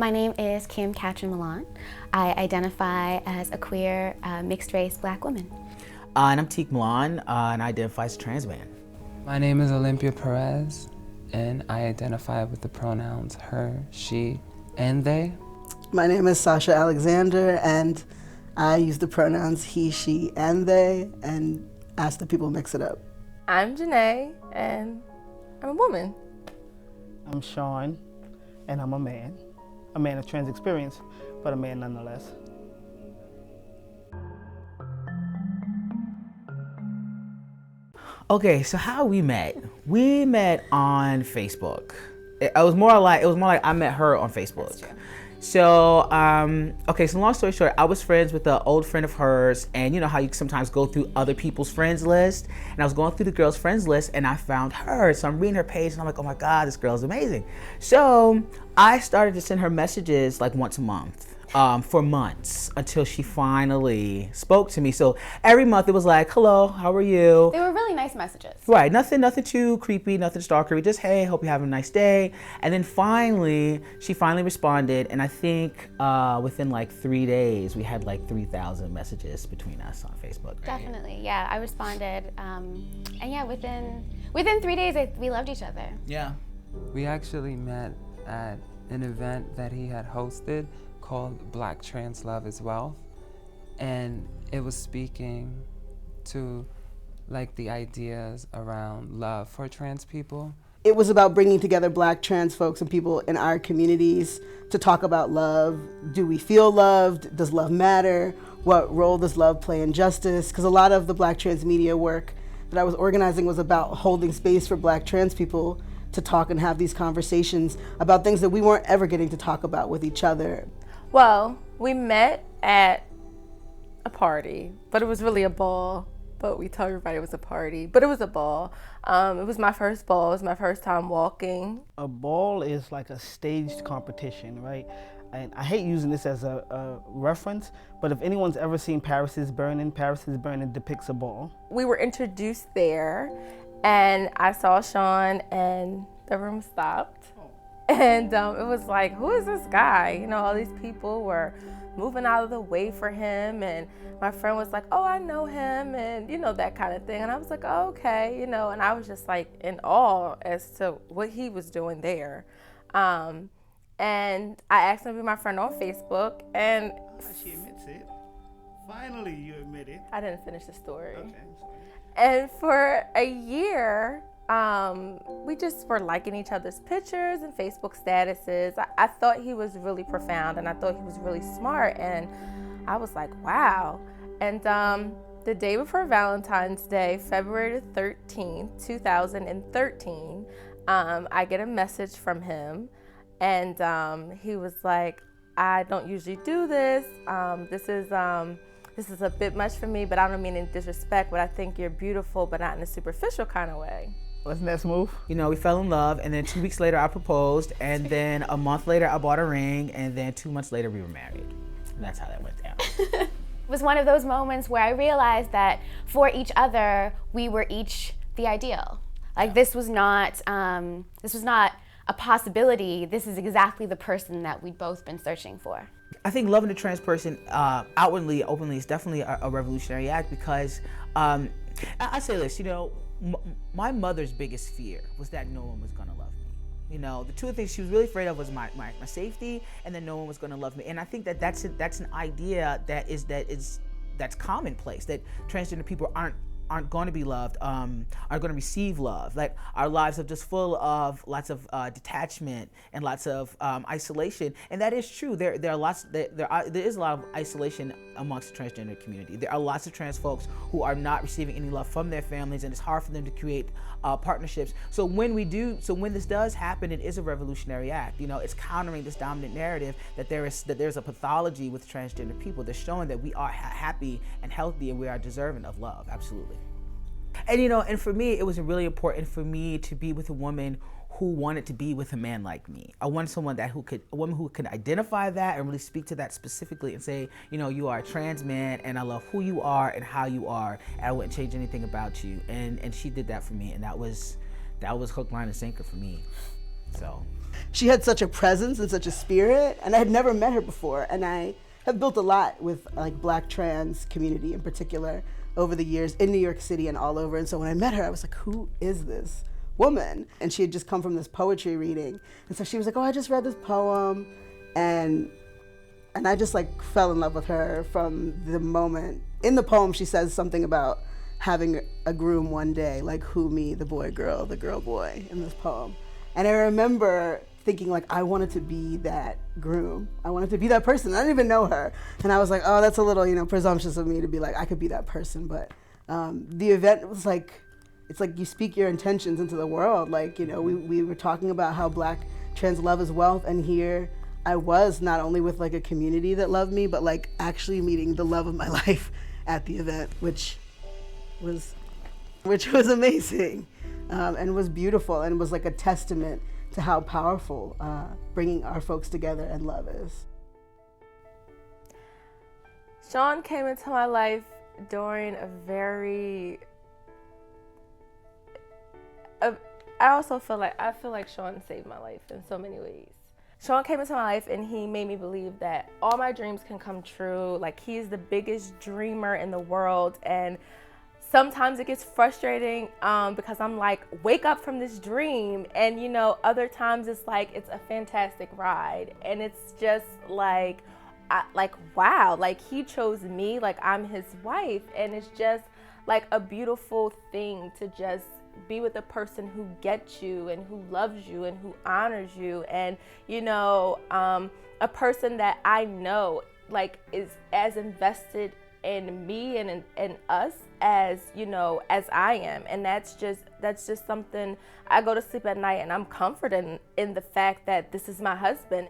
My name is Kim Katrin Milan. I identify as a queer, mixed-race Black woman. And I'm Teek Milan, and I identify as a trans man. My name is Olympia Perez, and I identify with the pronouns her, she, and they. My name is Sasha Alexander, and I use the pronouns he, she, and they, and ask that people mix it up. I'm Janae, and I'm a woman. I'm Sean, and I'm a man. A man of trans experience, but a man nonetheless. Okay, so how we met? We met on Facebook. It was more like I met her on Facebook. So, okay, so long story short, I was friends with an old friend of hers, and you know how you sometimes go through other people's friends list, and I was going through the girl's friends list, and I found her, so I'm reading her page, and I'm like, oh my God, this girl's amazing. So, I started to send her messages like once a month. For months until she finally spoke to me. So every month it was like, hello, how are you? They were really nice messages. Right, nothing too creepy, nothing stalkery, just hey, hope you have a nice day. And then she finally responded, and I think within like 3 days we had like 3,000 messages between us on Facebook. Right? Definitely, yeah, I responded. And yeah, within 3 days we loved each other. Yeah. We actually met at an event that he had hosted called Black Trans Love is Wealth, and it was speaking to like the ideas around love for trans people. It was about bringing together Black trans folks and people in our communities to talk about love. Do we feel loved? Does love matter? What role does love play in justice? Because a lot of the Black trans media work that I was organizing was about holding space for Black trans people to talk and have these conversations about things that we weren't ever getting to talk about with each other. Well, we met at a party, but it was really a ball. But we told everybody it was a party, but it was a ball. It was my first ball. It was my first time walking. A ball is like a staged competition, right? And I hate using this as a reference, but if anyone's ever seen Paris is Burning depicts a ball. We were introduced there, and I saw Sean, and the room stopped. And it was like, who is this guy? You know, all these people were moving out of the way for him, and my friend was like, oh, I know him, and you know, that kind of thing. And I was like, oh, okay, you know, and I was just like in awe as to what he was doing there. And I asked him to be my friend on Facebook, and She admits it. Finally, you admit it. I didn't finish the story. Okay, I'm sorry. And for a year, we just were liking each other's pictures and Facebook statuses. I thought he was really profound, and I thought he was really smart, and I was like, wow. And the day before Valentine's Day, February 13th, 2013, I get a message from him, and he was like, I don't usually do this. This is a bit much for me, but I don't mean in disrespect, but I think you're beautiful, but not in a superficial kind of way. Wasn't that smooth? You know, we fell in love, and then 2 weeks later I proposed, and then a month later I bought a ring, and then 2 months later we were married. And that's how that went down. It was one of those moments where I realized that for each other, we were each the ideal. Like this was not a possibility. This is exactly the person that we'd both been searching for. I think loving a trans person outwardly, openly is definitely a revolutionary act because I say this, you know, my mother's biggest fear was that no one was gonna love me. You know, the two things she was really afraid of was my safety, and that no one was gonna love me. And I think that's an idea that's commonplace, that transgender people aren't going to be loved, are going to receive love. Like our lives are just full of lots of detachment and lots of isolation, and that is true. There is a lot of isolation amongst the transgender community. There are lots of trans folks who are not receiving any love from their families, and it's hard for them to create partnerships. So when this does happen, it is a revolutionary act. You know, it's countering this dominant narrative that there's a pathology with transgender people. They're showing that we are happy and healthy, and we are deserving of love. Absolutely. And you know, and for me, it was really important for me to be with a woman who wanted to be with a man like me. I wanted someone a woman who could identify that and really speak to that specifically and say, you know, you are a trans man, and I love who you are and how you are, and I wouldn't change anything about you. And she did that for me, and that was hook, line, and sinker for me. So She had such a presence and such a spirit, and I had never met her before, and I have built a lot with like Black trans community in particular over the years in New York City and all over. And so when I met her, I was like, who is this woman? And she had just come from this poetry reading, and so she was like, oh, I just read this poem, and I just like fell in love with her from the moment. In the poem, she says something about having a groom one day, like who, me, the boy, girl, the girl, boy, in this poem. And I remember thinking like, I wanted to be that groom. I wanted to be that person. I didn't even know her. And I was like, oh, that's a little, presumptuous of me to be like, I could be that person. But the event was like, it's like you speak your intentions into the world. Like, we were talking about how Black trans love is wealth. And here I was not only with like a community that loved me, but like actually meeting the love of my life at the event, which was amazing and was beautiful and was like a testament to how powerful bringing our folks together and love is. Sean came into my life during I feel like Sean saved my life in so many ways. Sean came into my life and he made me believe that all my dreams can come true. Like, he is the biggest dreamer in the world, and sometimes it gets frustrating because I'm like, wake up from this dream. And, other times it's like, it's a fantastic ride. And it's just like, wow, like he chose me, like I'm his wife. And it's just like a beautiful thing to just be with a person who gets you and who loves you and who honors you. And, a person that I know like is as invested in me and in us as I am. And that's just something. I go to sleep at night and I'm comforted in the fact that this is my husband.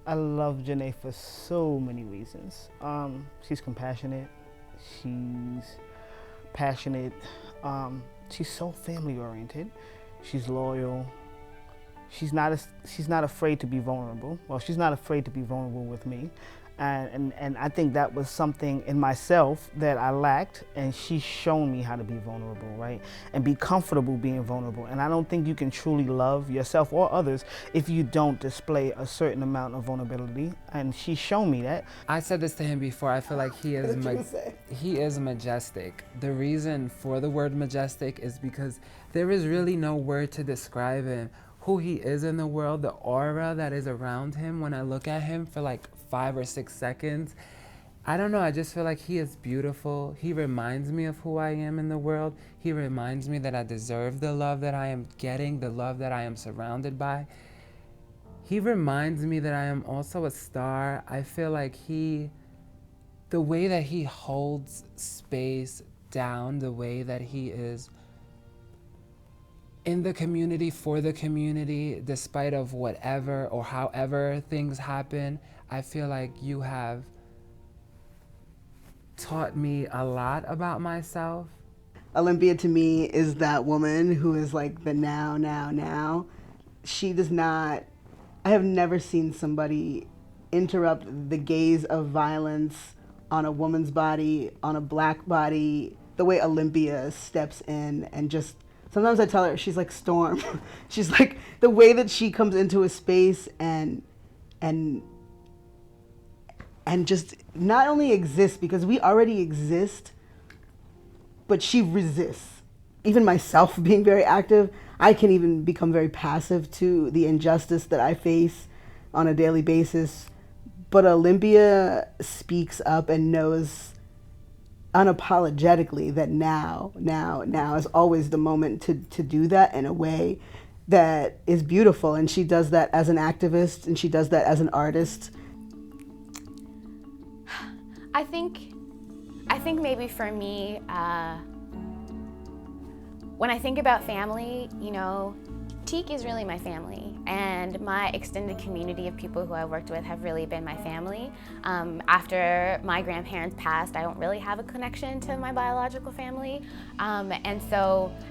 I love Janae for so many reasons. She's compassionate, she's passionate, she's so family oriented, she's loyal, she's not afraid to be vulnerable. Well, she's not afraid to be vulnerable with me. And I think that was something in myself that I lacked, and she's shown me how to be vulnerable, right? And be comfortable being vulnerable. And I don't think you can truly love yourself or others if you don't display a certain amount of vulnerability. And she's shown me that. I said this to him before. I feel like he is majestic. The reason for the word majestic is because there is really no word to describe him. Who he is in the world, the aura that is around him. When I look at him for like 5 or 6 seconds, I don't know, I just feel like he is beautiful. He reminds me of who I am in the world. He reminds me that I deserve the love that I am getting, the love that I am surrounded by. He reminds me that I am also a star. I feel like the way that he holds space down, the way that he is in the community, for the community, despite of whatever or however things happen, I feel like you have taught me a lot about myself. Olympia to me is that woman who is like the now. She does not, I have never seen somebody interrupt the gaze of violence on a woman's body, on a Black body, the way Olympia steps in and just, sometimes I tell her, she's like Storm. She's like, the way that she comes into a space and just not only exists, because we already exist, but she resists. Even myself being very active, I can even become very passive to the injustice that I face on a daily basis. But Olympia speaks up and knows unapologetically that now is always the moment to do that in a way that is beautiful. And she does that as an activist, and she does that as an artist. I think maybe for me, when I think about family, Teak is really my family, and my extended community of people who I worked with have really been my family. After my grandparents passed, I don't really have a connection to my biological family. And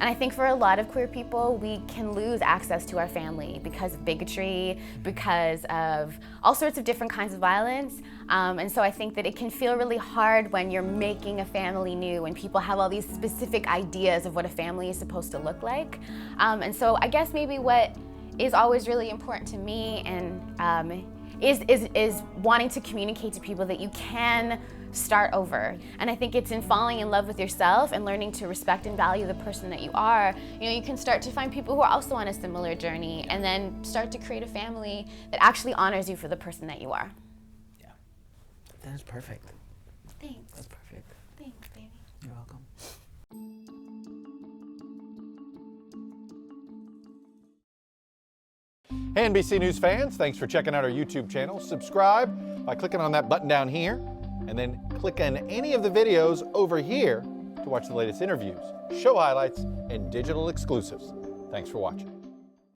I think for a lot of queer people, we can lose access to our family because of bigotry, because of all sorts of different kinds of violence. And so I think that it can feel really hard when you're making a family new, when people have all these specific ideas of what a family is supposed to look like. And so I guess maybe what is always really important to me, and is wanting to communicate to people that you can start over. And I think it's in falling in love with yourself and learning to respect and value the person that you are. You can start to find people who are also on a similar journey, and then start to create a family that actually honors you for the person that you are. Yeah, that's perfect. Thanks. That's perfect. Thanks, baby. You're welcome. Hey, NBC News fans, thanks for checking out our YouTube channel. Subscribe by clicking on that button down here, and then click on any of the videos over here to watch the latest interviews, show highlights, and digital exclusives. Thanks for watching.